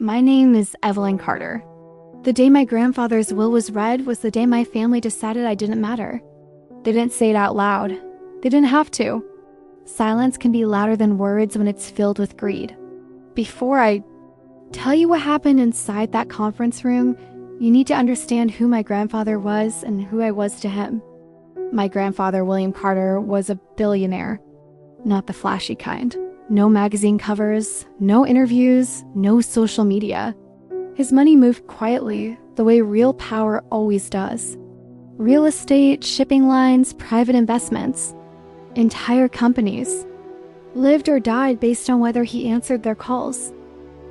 My name is Evelyn Carter. The day my grandfather's will was read was the day my family decided I didn't matter. They didn't say it out loud. They didn't have to. Silence can be louder than words when it's filled with greed. Before I tell you what happened inside that conference room, you need to understand who my grandfather was and who I was to him. My grandfather, William Carter, was a billionaire. Not the flashy kind. No magazine covers, no interviews, no social media. His money moved quietly, the way real power always does. Real estate, shipping lines, private investments. Entire companies. Lived or died based on whether he answered their calls.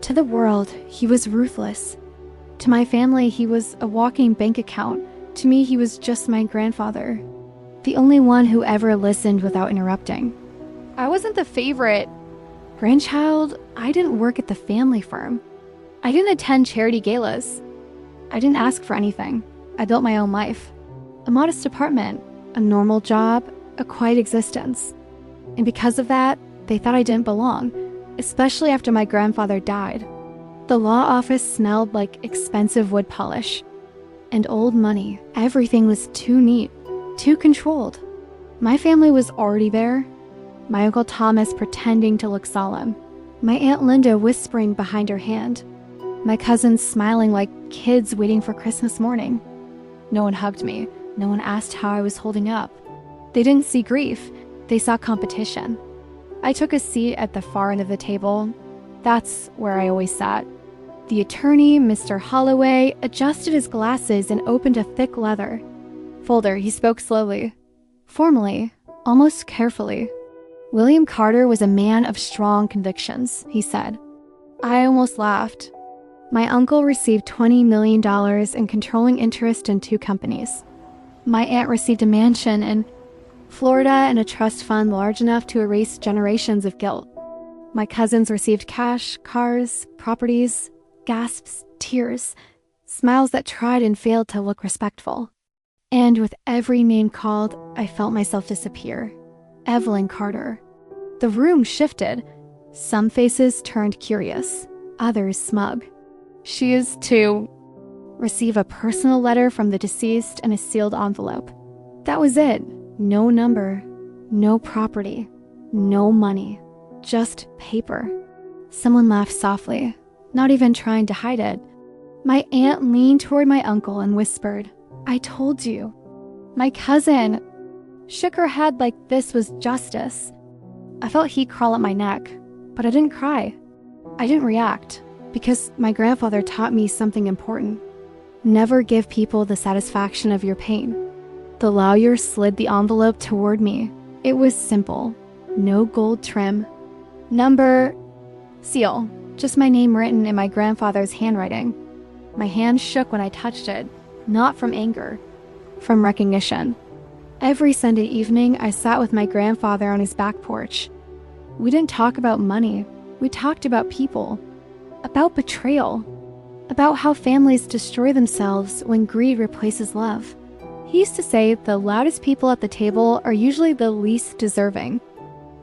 To the world, he was ruthless. To my family, he was a walking bank account. To me, he was just my grandfather. The only one who ever listened without interrupting. I wasn't the favorite grandchild. I didn't work at the family firm. I didn't attend charity galas. I didn't ask for anything. I built my own life. A modest apartment, a normal job, a quiet existence. And because of that, they thought I didn't belong, especially after my grandfather died. The law office smelled like expensive wood polish and old money. Everything was too neat, too controlled. My family was already there. My Uncle Thomas pretending to look solemn. My Aunt Linda whispering behind her hand. My cousins smiling like kids waiting for Christmas morning. No one hugged me. No one asked how I was holding up. They didn't see grief. They saw competition. I took a seat at the far end of the table. That's where I always sat. The attorney, Mr. Holloway, adjusted his glasses and opened a thick leather folder. He spoke slowly, formally, almost carefully. William Carter was a man of strong convictions, he said. I almost laughed. My uncle received $20 million in controlling interest in 2 companies. My aunt received a mansion in Florida and a trust fund large enough to erase generations of guilt. My cousins received cash, cars, properties, gasps, tears, smiles that tried and failed to look respectful. And with every name called, I felt myself disappear. Evelyn Carter. The room shifted. Some faces turned curious, others smug. She is to receive a personal letter from the deceased in a sealed envelope. That was it. No number, no property, no money, just paper. Someone laughed softly, not even trying to hide it. My aunt leaned toward my uncle and whispered, I told you. My cousin shook her head like this was justice. I felt heat crawl up my neck, but I didn't cry. I didn't react, because my grandfather taught me something important. Never give people the satisfaction of your pain. The lawyer slid the envelope toward me. It was simple. No gold trim. Number, seal. Just my name written in my grandfather's handwriting. My hand shook when I touched it, not from anger, from recognition. Every Sunday evening, I sat with my grandfather on his back porch. We didn't talk about money. We talked about people, about betrayal, about how families destroy themselves when greed replaces love. He used to say the loudest people at the table are usually the least deserving.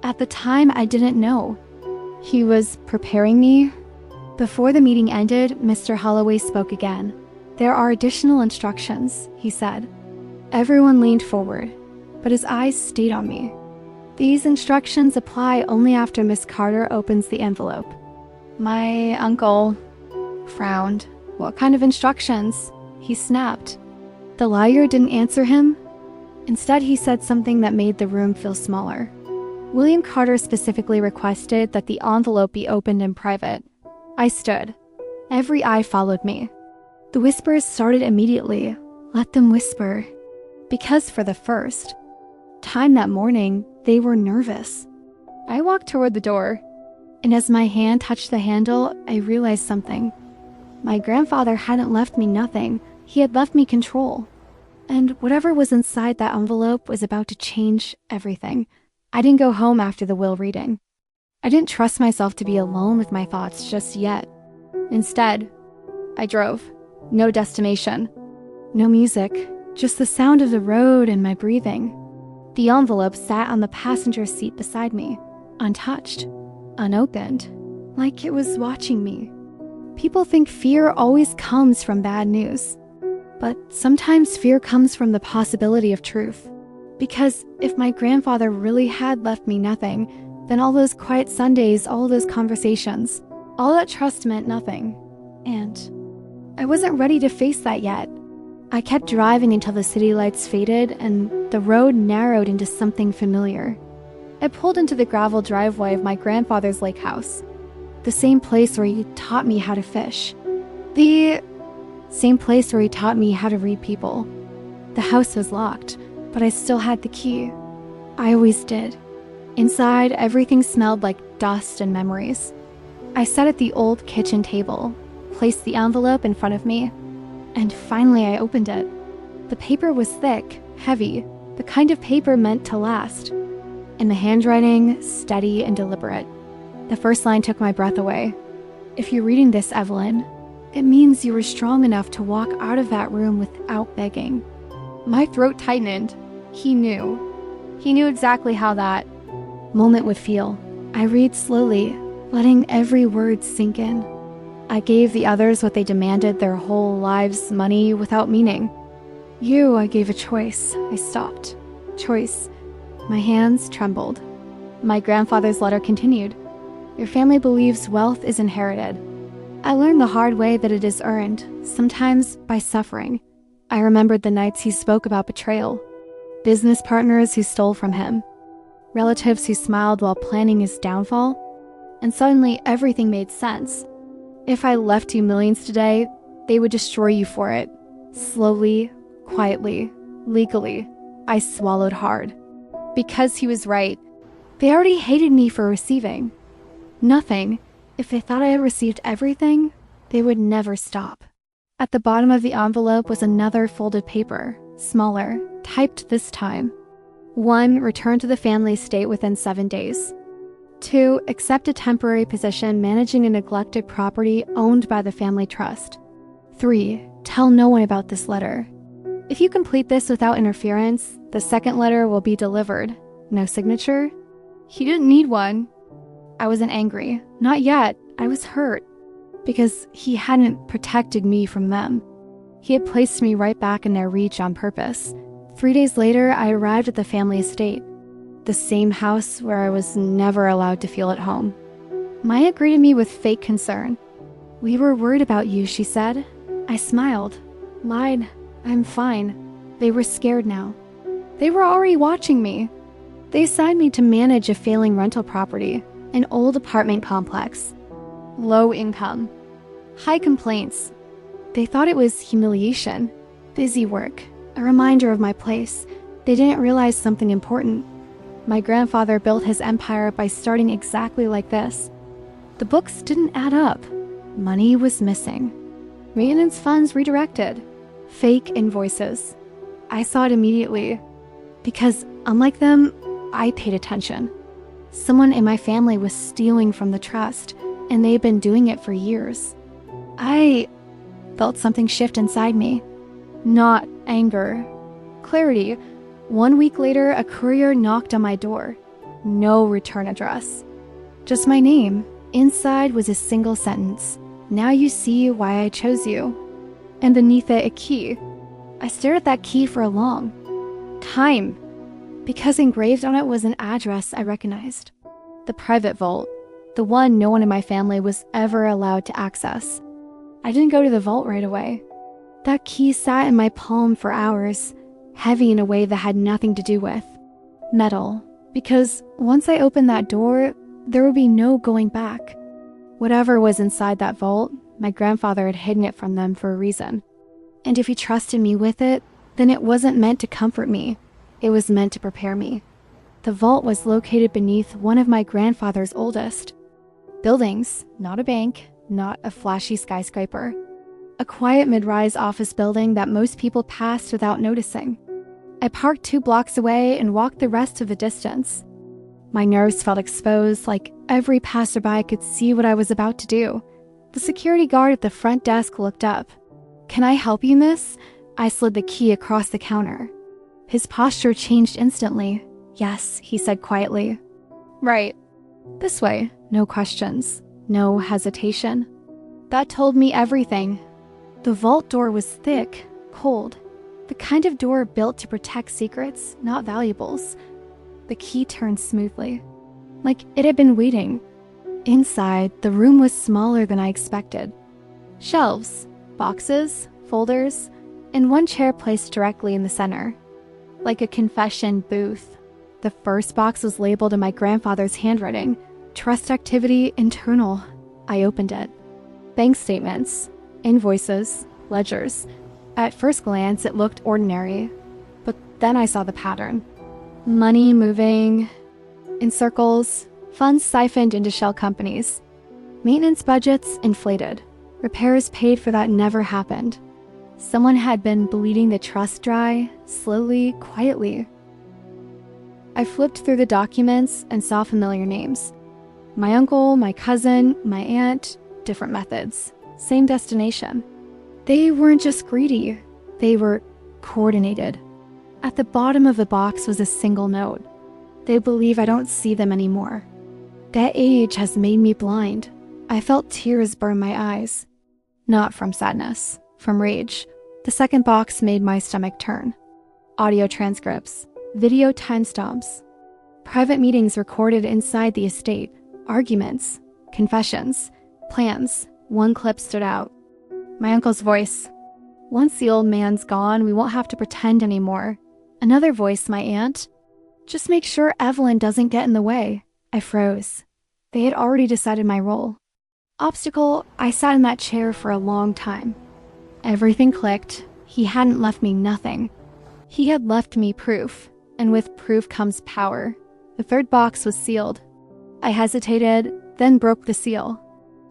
At the time, I didn't know. He was preparing me. Before the meeting ended, Mr. Holloway spoke again. There are additional instructions, he said. Everyone leaned forward, but his eyes stayed on me. These instructions apply only after Miss Carter opens the envelope. My uncle frowned. What kind of instructions? He snapped. The lawyer didn't answer him. Instead, he said something that made the room feel smaller. William Carter specifically requested that the envelope be opened in private. I stood. Every eye followed me. The whispers started immediately. Let them whisper. Because for the first time that morning, they were nervous. I walked toward the door, and as my hand touched the handle, I realized something. My grandfather hadn't left me nothing. He had left me control. And whatever was inside that envelope was about to change everything. I didn't go home after the will reading. I didn't trust myself to be alone with my thoughts just yet. Instead, I drove. No destination. No music. Just the sound of the road and my breathing. The envelope sat on the passenger seat beside me, untouched, unopened, like it was watching me. People think fear always comes from bad news. But sometimes fear comes from the possibility of truth. Because if my grandfather really had left me nothing, then all those quiet Sundays, all those conversations, all that trust meant nothing. And I wasn't ready to face that yet. I kept driving until the city lights faded and the road narrowed into something familiar. I pulled into the gravel driveway of my grandfather's lake house, the same place where he taught me how to fish, the same place where he taught me how to read people. The house was locked, but I still had the key. I always did. Inside, everything smelled like dust and memories. I sat at the old kitchen table, placed the envelope in front of me, and finally I opened it. The paper was thick, heavy, the kind of paper meant to last. And the handwriting, steady and deliberate. The first line took my breath away. If you're reading this, Evelyn, it means you were strong enough to walk out of that room without begging. My throat tightened. He knew. He knew exactly how that moment would feel. I read slowly, letting every word sink in. I gave the others what they demanded, their whole lives, money, without meaning. You, I gave a choice. I stopped. Choice. My hands trembled. My grandfather's letter continued. Your family believes wealth is inherited. I learned the hard way that it is earned, sometimes by suffering. I remembered the nights he spoke about betrayal, business partners who stole from him, relatives who smiled while planning his downfall, and suddenly everything made sense. If I left you millions today, they would destroy you for it. Slowly, quietly, legally, I swallowed hard. Because he was right. They already hated me for receiving nothing. If they thought I had received everything, they would never stop. At the bottom of the envelope was another folded paper, smaller, typed this time. 1. Return to the family estate within 7 days. 2. Accept a temporary position managing a neglected property owned by the family trust. 3. Tell no one about this letter. If you complete this without interference, the second letter will be delivered. No signature? He didn't need one. I wasn't angry. Not yet. I was hurt. Because he hadn't protected me from them. He had placed me right back in their reach on purpose. 3 days later, I arrived at the family estate. The same house where I was never allowed to feel at home. Maya greeted me with fake concern. We were worried about you, she said. I smiled. Lied. I'm fine. They were scared now. They were already watching me. They assigned me to manage a failing rental property, an old apartment complex. Low income. High complaints. They thought it was humiliation. Busy work. A reminder of my place. They didn't realize something important. My grandfather built his empire by starting exactly like this. The books didn't add up. Money was missing. Maintenance funds redirected. Fake invoices. I saw it immediately. Because, unlike them, I paid attention. Someone in my family was stealing from the trust, and they had been doing it for years. I felt something shift inside me. Not anger. Clarity. 1 week later, a courier knocked on my door. No return address. Just my name. Inside was a single sentence. Now you see why I chose you. And beneath it, a key. I stared at that key for a long time, because engraved on it was an address I recognized. The private vault. The one no one in my family was ever allowed to access. I didn't go to the vault right away. That key sat in my palm for hours, heavy in a way that had nothing to do with metal, because once I opened that door, there would be no going back. Whatever was inside that vault, my grandfather had hidden it from them for a reason. And if he trusted me with it, then it wasn't meant to comfort me. It was meant to prepare me. The vault was located beneath one of my grandfather's oldest buildings, not a bank, not a flashy skyscraper. A quiet mid-rise office building that most people passed without noticing. I parked 2 blocks away and walked the rest of the distance. My nerves felt exposed, like every passerby could see what I was about to do. The security guard at the front desk looked up. "Can I help you, miss?" I slid the key across the counter. His posture changed instantly. "Yes," he said quietly. "Right. This way." No questions. No hesitation. That told me everything. The vault door was thick, cold, the kind of door built to protect secrets, not valuables. The key turned smoothly, like it had been waiting. Inside, the room was smaller than I expected. Shelves, boxes, folders, and one chair placed directly in the center, like a confession booth. The first box was labeled in my grandfather's handwriting, Trust Activity Internal. I opened it. Bank statements, invoices, ledgers. At first glance, it looked ordinary, but then I saw the pattern. Money moving in circles, funds siphoned into shell companies, maintenance budgets inflated, repairs paid for that never happened. Someone had been bleeding the trust dry, slowly, quietly. I flipped through the documents and saw familiar names. My uncle, my cousin, my aunt, different methods, same destination. They weren't just greedy, they were coordinated. At the bottom of the box was a single note. They believe I don't see them anymore. That age has made me blind. I felt tears burn my eyes. Not from sadness, from rage. The second box made my stomach turn. Audio transcripts, video timestamps, private meetings recorded inside the estate, arguments, confessions, plans. One clip stood out. My uncle's voice. Once the old man's gone, we won't have to pretend anymore. Another voice, my aunt. Just make sure Evelyn doesn't get in the way. I froze. They had already decided my role. Obstacle, I sat in that chair for a long time. Everything clicked. He hadn't left me nothing. He had left me proof, and with proof comes power. The third box was sealed. I hesitated, then broke the seal.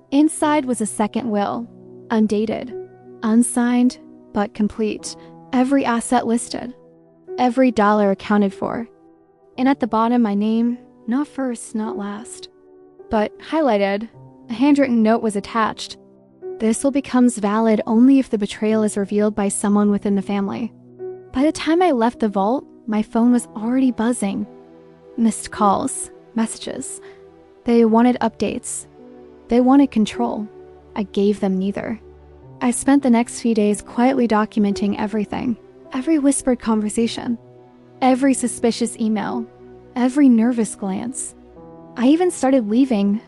Inside was a second will, undated, unsigned, but complete. Every asset listed, every dollar accounted for. And at the bottom, my name, not first, not last, but highlighted. A handwritten note was attached. This will becomes valid only if the betrayal is revealed by someone within the family. By the time I left the vault, my phone was already buzzing. Missed calls, messages. They wanted updates. They wanted control. I gave them neither. I spent the next few days quietly documenting everything, every whispered conversation, every suspicious email, every nervous glance. I even started leaving.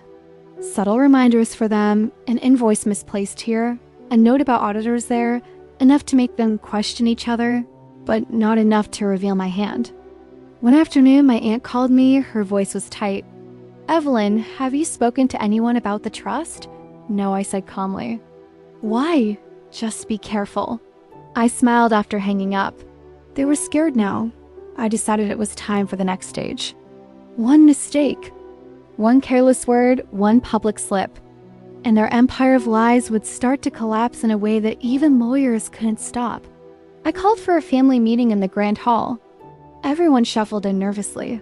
Subtle reminders for them, an invoice misplaced here, a note about auditors there, enough to make them question each other, but not enough to reveal my hand. One afternoon, my aunt called me. Her voice was tight. Evelyn, have you spoken to anyone about the trust? No, I said calmly. Why? Just be careful. I smiled after hanging up. They were scared now. I decided it was time for the next stage. One mistake. One careless word, one public slip, and their empire of lies would start to collapse in a way that even lawyers couldn't stop. I called for a family meeting in the grand hall. Everyone shuffled in nervously.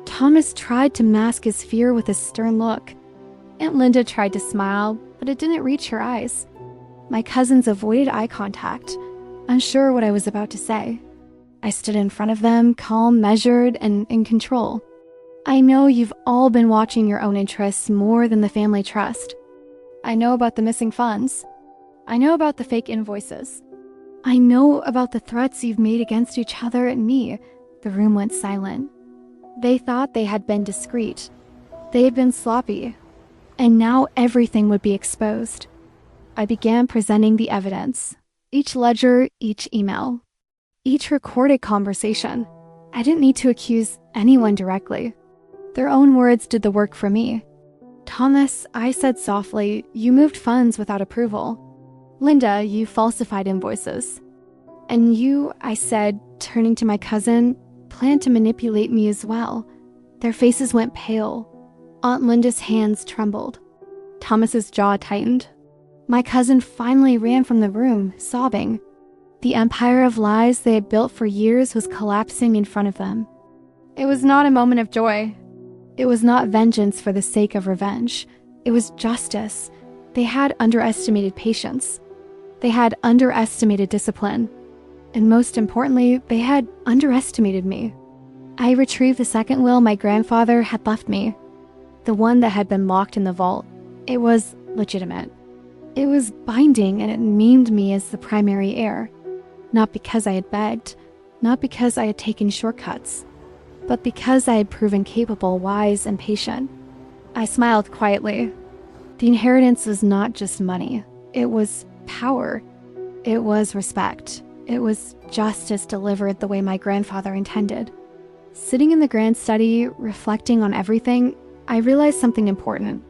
Thomas tried to mask his fear with a stern look. Aunt Linda tried to smile, but it didn't reach her eyes. My cousins avoided eye contact, unsure what I was about to say. I stood in front of them, calm, measured, and in control. I know you've all been watching your own interests more than the family trust. I know about the missing funds. I know about the fake invoices. I know about the threats you've made against each other and me. The room went silent. They thought they had been discreet. They had been sloppy. And now everything would be exposed. I began presenting the evidence. Each ledger, each email, each recorded conversation. I didn't need to accuse anyone directly. Their own words did the work for me. Thomas, I said softly, you moved funds without approval. Linda, you falsified invoices. And you, I said, turning to my cousin, planned to manipulate me as well. Their faces went pale. Aunt Linda's hands trembled. Thomas's jaw tightened. My cousin finally ran from the room, sobbing. The empire of lies they had built for years was collapsing in front of them. It was not a moment of joy. It was not vengeance for the sake of revenge. It was justice. They had underestimated patience. They had underestimated discipline. And most importantly, they had underestimated me. I retrieved the second will my grandfather had left me. The one that had been locked in the vault. It was legitimate. It was binding, and it named me as the primary heir. Not because I had begged, not because I had taken shortcuts, but because I had proven capable, wise, and patient. I smiled quietly. The inheritance was not just money. It was power. It was respect. It was justice delivered the way my grandfather intended. Sitting in the grand study, reflecting on everything, I realized something important.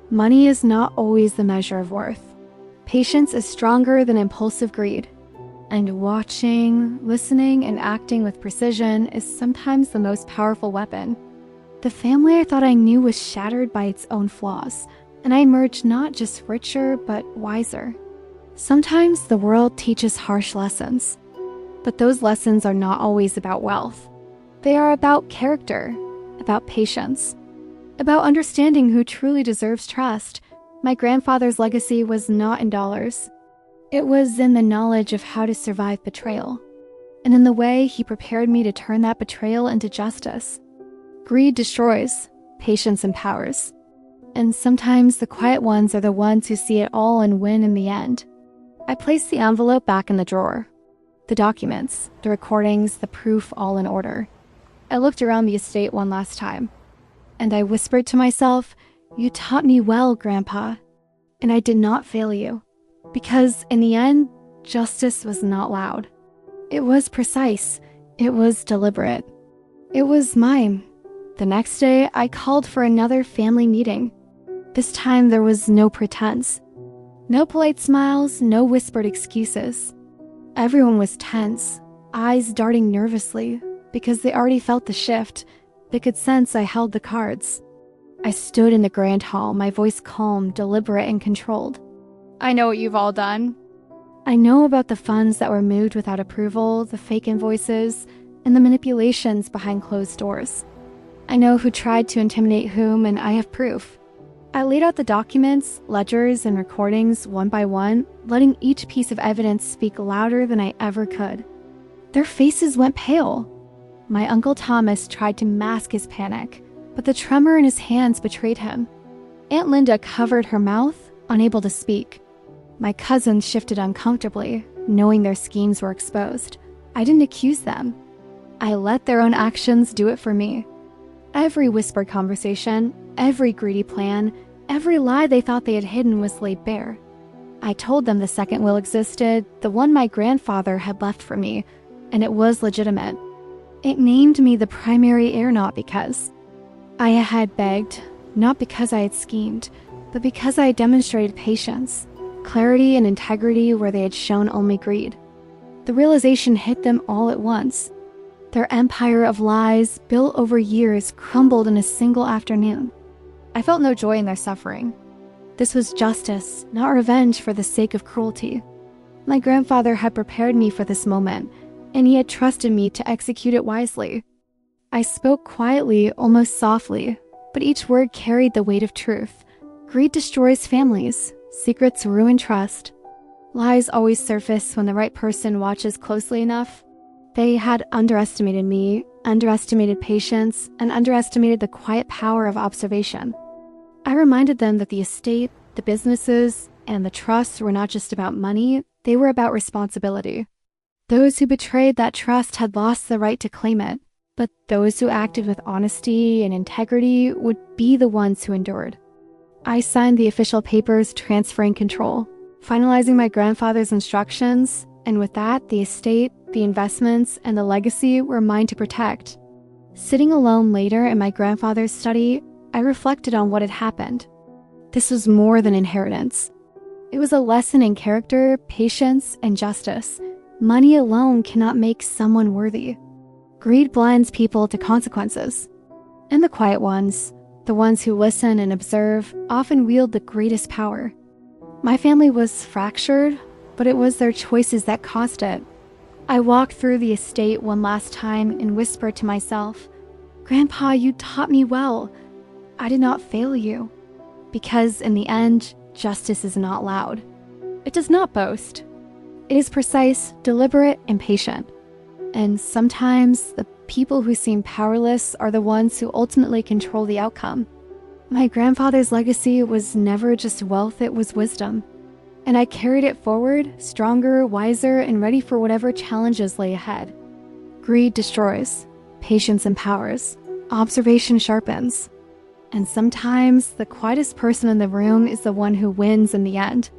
Money is not always the measure of worth. Patience is stronger than impulsive greed. And watching, listening, and acting with precision is sometimes the most powerful weapon. The family I thought I knew was shattered by its own flaws, and I emerged not just richer, but wiser. Sometimes the world teaches harsh lessons, but those lessons are not always about wealth. They are about character, about patience, about understanding who truly deserves trust. My grandfather's legacy was not in dollars. It was in the knowledge of how to survive betrayal, and in the way he prepared me to turn that betrayal into justice. Greed destroys, patience empowers. And sometimes the quiet ones are the ones who see it all and win in the end. I placed the envelope back in the drawer. The documents, the recordings, the proof all in order. I looked around the estate one last time, and I whispered to myself, "You taught me well, Grandpa, and I did not fail you." Because in the end, justice was not loud. It was precise. It was deliberate. It was mine. The next day, I called for another family meeting. This time, there was no pretense. No polite smiles, no whispered excuses. Everyone was tense, eyes darting nervously, because they already felt the shift. They could sense I held the cards. I stood in the grand hall, my voice calm, deliberate, and controlled. "I know what you've all done. I know about the funds that were moved without approval, the fake invoices, and the manipulations behind closed doors. I know who tried to intimidate whom, and I have proof." I laid out the documents, ledgers, and recordings one by one, letting each piece of evidence speak louder than I ever could. Their faces went pale. My Uncle Thomas tried to mask his panic, but the tremor in his hands betrayed him. Aunt Linda covered her mouth, unable to speak. My cousins shifted uncomfortably, knowing their schemes were exposed. I didn't accuse them. I let their own actions do it for me. Every whispered conversation, every greedy plan, every lie they thought they had hidden was laid bare. I told them the second will existed, the one my grandfather had left for me, and it was legitimate. It named me the primary heir not because I had begged, not because I had schemed, but because I had demonstrated patience, clarity, and integrity where they had shown only greed. The realization hit them all at once. Their empire of lies, built over years, crumbled in a single afternoon. I felt no joy in their suffering. This was justice, not revenge for the sake of cruelty. My grandfather had prepared me for this moment, and he had trusted me to execute it wisely. I spoke quietly, almost softly, but each word carried the weight of truth. Greed destroys families. Secrets ruin trust. Lies always surface when the right person watches closely enough. They had underestimated me, underestimated patience, and underestimated the quiet power of observation. I reminded them that the estate, the businesses, and the trusts were not just about money, they were about responsibility. Those who betrayed that trust had lost the right to claim it, but those who acted with honesty and integrity would be the ones who endured. I signed the official papers transferring control, finalizing my grandfather's instructions, and with that, the estate, the investments, and the legacy were mine to protect. Sitting alone later in my grandfather's study, I reflected on what had happened. This was more than inheritance. It was a lesson in character, patience, and justice. Money alone cannot make someone worthy. Greed blinds people to consequences. And the quiet ones, the ones who listen and observe, often wield the greatest power. My family was fractured, but it was their choices that caused it. I walked through the estate one last time and whispered to myself, "Grandpa, you taught me well. I did not fail you." Because in the end, justice is not loud. It does not boast. It is precise, deliberate, and patient. And sometimes the people who seem powerless are the ones who ultimately control the outcome. My grandfather's legacy was never just wealth, it was wisdom. And I carried it forward, stronger, wiser, and ready for whatever challenges lay ahead. Greed destroys, patience empowers, observation sharpens. And sometimes the quietest person in the room is the one who wins in the end.